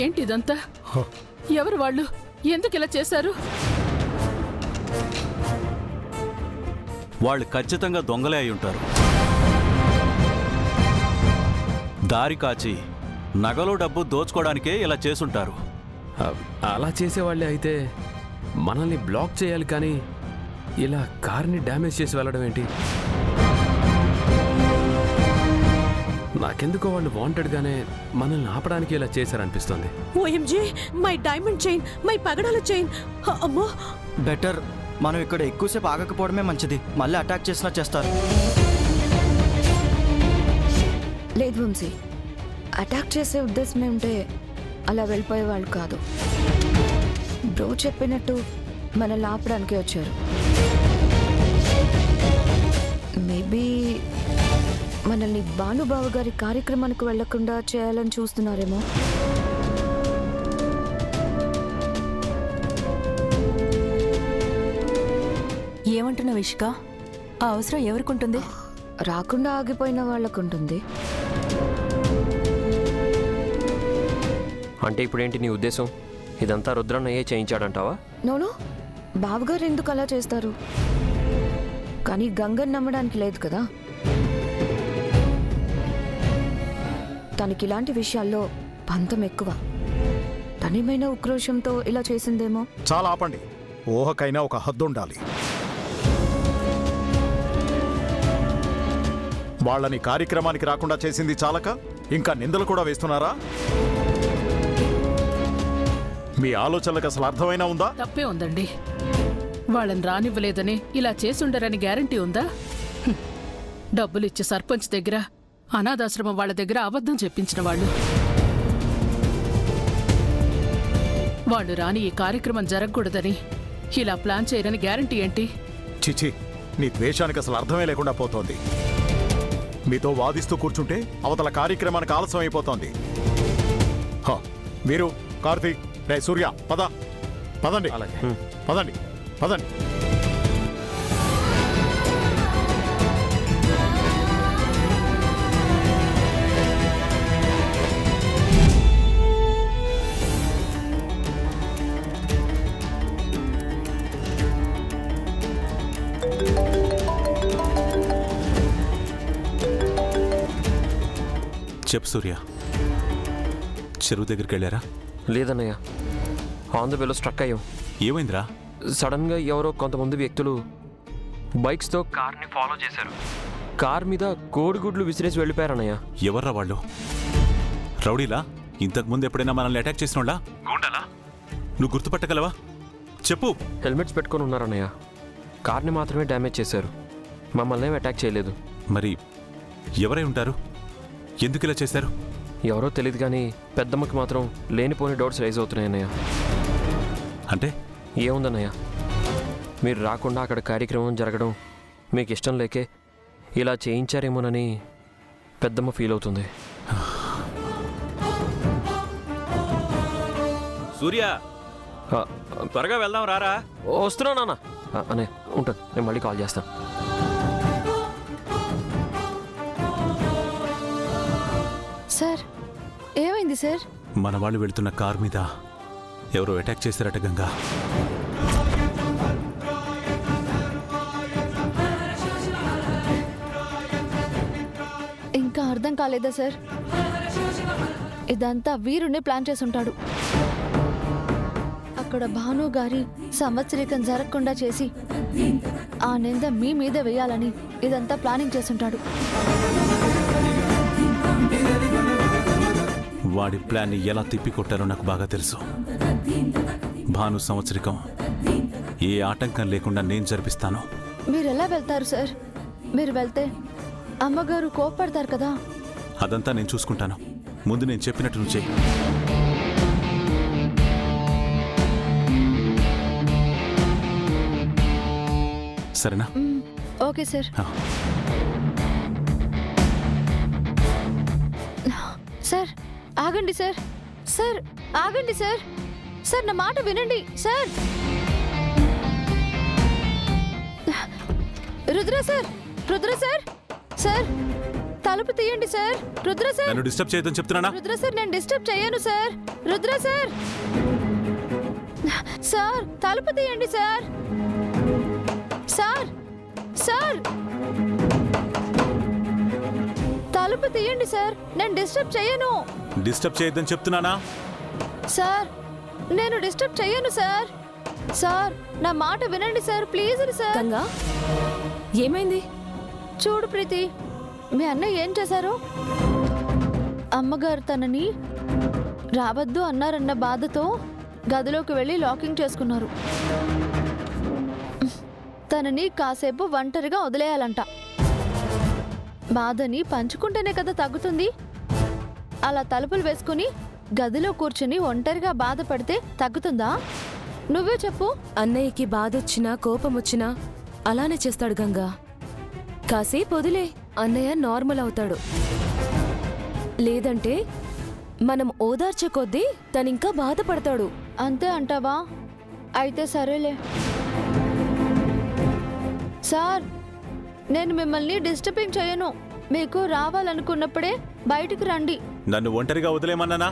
ఏంటిదంతా? ఎవరు వాళ్ళు? ఎందుకు ఇలా చేశారు? వాళ్ళు ఖచ్చితంగా దొంగలే అయి ఉంటారు. దారి కాచి నగలు డబ్బు దోచుకోవడానికే ఇలా చేసుంటారు. అలా చేసేవాళ్ళే అయితే మనల్ని బ్లాక్ చేయాలి, కానీ ఇలా కార్ని డ్యామేజ్ చేసి వెళ్ళడం ఏంటి? నాకెందుకో వాళ్ళు వాంటెడ్గానే మనల్ని ఆపడానికి ఇలా చేశారనిపిస్తుంది. OMG, my diamond chain, my పగడాల చైన్. అమ్మో, బెటర్ మనం ఇక్కడ ఎక్కువసేపు ఆగకపోవడమే మంచిది. మళ్ళీ అటాక్ చేసినా చేస్తారు. లేదు వంశీ, అటాక్ చేసే ఉద్దేశమే ఉంటే అలా వెళ్ళిపోయేవాళ్ళు కాదు. బ్రో చెప్పినట్టు మనల్ని ఆపడానికి వచ్చారు. మేబీ మనల్ని భానుబావ గారి కార్యక్రమానికి వెళ్లకుండా చేయాలని చూస్తున్నారేమో. ఏమంటున్నా విష్క? ఆ అవసరం ఎవరికుంటుంది? రాకుండా ఆగిపోయిన వాళ్ళకుంటుంది. అంటే ఇప్పుడేంటి నీ ఉద్దేశం? ఇదంతా రుద్రన్నయ్యే చేయించాడంటావా? నోను, బావగారు ఎందుకు అలా చేస్తారు? కానీ గంగని నమ్మడానికి లేదు కదా. తనకి ఇలాంటి విషయాల్లో పంతం ఎక్కువ. తనేమైనా ఉక్రోషంతో ఇలా చేసిందేమో. చాలా ఆపండి. ఊహకైనా ఒక హద్దు ఉండాలి. వాళ్ళని కార్యక్రమానికి రాకుండా చేసింది చాలక ఇంకా నిందలు కూడా వేస్తున్నారా? మీ ఆలోచనలకు అసలు అర్థమైనా ఉందా? తప్పే ఉందండి. వాళ్ళని రానివ్వలేదని ఇలా చేసుండరని గ్యారంటీ ఉందా? డబ్బులిచ్చి సర్పంచ్ దగ్గర, అనాథాశ్రమం వాళ్ళ దగ్గర అబద్ధం చెప్పించిన వాళ్ళు. వాళ్ళు రాని ఈ కార్యక్రమం జరగకూడదని ఇలా ప్లాన్ చేయరని గ్యారంటీ ఏంటి? చిచి, నీ ద్వేషానికి అసలు అర్థమే లేకుండా పోతోంది. మీతో వాదిస్తూ కూర్చుంటే అవతల కార్యక్రమానికి ఆలస్యం అయిపోతోంది. మీరు కార్తీక్, రే సూర్య, పదండి. అలాగే. పదండి. చెప్పు సూర్య, చెరువు దగ్గరికి వెళ్ళారా? లేదన్నయ్య, ఆన్ ద వేలో స్ట్రక్ అయ్యాం. ఏమైందిరా? సడన్గా ఎవరో కొంతమంది వ్యక్తులు బైక్స్తో కార్ని ఫాలో చేశారు. కార్ మీద కోడిగుడ్లు విసిరేసి వెళ్ళిపోయారన్నయ్య. ఎవర్రా వాళ్ళు? రౌడీలా? ఇంతకుముందు ఎప్పుడైనా మనల్ని అటాక్ చేసిన వాళ్ళా? గూండాలా? నువ్వు గుర్తుపట్టగలవా? చెప్పు. హెల్మెట్స్ పెట్టుకొని ఉన్నారన్నయ్య. కార్ని మాత్రమే డ్యామేజ్ చేశారు, మమ్మల్ని ఏం అటాక్ చేయలేదు. మరి ఎవరై ఉంటారు? ఎందుకు ఇలా చేశారు? ఎవరో తెలియదు, కానీ పెద్దమ్మకి మాత్రం లేనిపోని డౌట్స్ రైజ్ అవుతున్నాయన్నయ్య. అంటే ఏముందన్నయ్య, మీరు రాకుండా అక్కడ కార్యక్రమం జరగడం మీకు ఇష్టం లేకే ఇలా చేయించారేమోనని పెద్దమ్మ ఫీల్ అవుతుంది. సూర్య, త్వరగా వెళ్దాం, రారా. వస్తున్నా నాన్న. అనే ఉంటాను, నేను మళ్ళీ కాల్ చేస్తాను. సార్, ఏమైంది సార్? మన వాళ్ళు వెళుతున్న కార్ మీద ఎవరో అటాక్ చేశారట గంగా. ఇంకా అర్థం కాలేదా సార్? ఇదంతా వీరునే ప్లాన్ చేసుంటాడు. అక్కడ భాను గారి సంవత్సరికం జరగకుండా చేసి ఆ నింద మీ మీద వేయాలని ఇదంతా ప్లానింగ్ చేసుంటాడు. వాడి ప్లాన్ని ఎలా తిప్పికొట్టారో నాకు బాగా తెలుసు. భాను సంవత్సరికం ఏ ఆటంకం లేకుండా నేను జరిపిస్తాను. మీరు ఎలా వెళ్తారు సార్? మీరు వెళ్తే అమ్మగారు కోప్పడతారు కదా. అదంతా నేను చూసుకుంటాను. ముందు నేను చెప్పినట్టు నువ్వు చెయ్యి. సరేనా? Okay sir. సార్ ఆగండి సార్. సార్ ఆగండి సార్. సార్ నా మాట వినండి sir. Rudra sir, Rudra sir. Sir తలుపు తీయండి సార్. రుద్ర సార్, నన్ను డిస్టర్బ్ చేయొద్దని చెప్తున్నానా? రుద్ర సార్, నేను డిస్టర్బ్ చేయను సార్. రుద్ర సార్, సార్ తలుపు తీయండి సార్. సార్, సార్ తలుపు తీయండి సార్, నేను డిస్టర్బ్ చేయను. డిస్టర్బ్ చేయొద్దని చెప్తున్నానా? సార్, నేను డిస్టర్బ్ చేయను సార్. సార్, నా మాట వినండి సార్, ప్లీజ్ సార్. గంగా ఏమైంది? చూడు ప్రీతి, మీ అన్నయ్య ఏం చేశారు? అమ్మగారు తనని రావద్దు అన్నారన్న బాధతో గదిలోకి వెళ్ళి లాకింగ్ చేసుకున్నారు. తనని కాసేపు ఒంటరిగా వదిలేయాలంట. బాధని పంచుకుంటేనే కదా తగ్గుతుంది. అలా తలుపులు వేసుకుని గదిలో కూర్చుని ఒంటరిగా బాధపడితే తగ్గుతుందా? నువ్వే చెప్పు. అన్నయ్యకి బాధొచ్చినా కోపమొచ్చినా అలానే చేస్తాడు గంగా. కాసేపు వదిలే, అన్నయ్య నార్మల్ అవుతాడు. లేదంటే మనం ఓదార్చే కొద్దీ తనింకా బాధపడతాడు. అంతే అంటావా? అయితే సరేలే. సార్, నేను మిమ్మల్ని డిస్టర్బింగ్ చేయను. మీకు రావాలనుకున్నప్పుడే బయటికి రండి. నన్ను ఒంటరిగా వదిలేమన్నానా?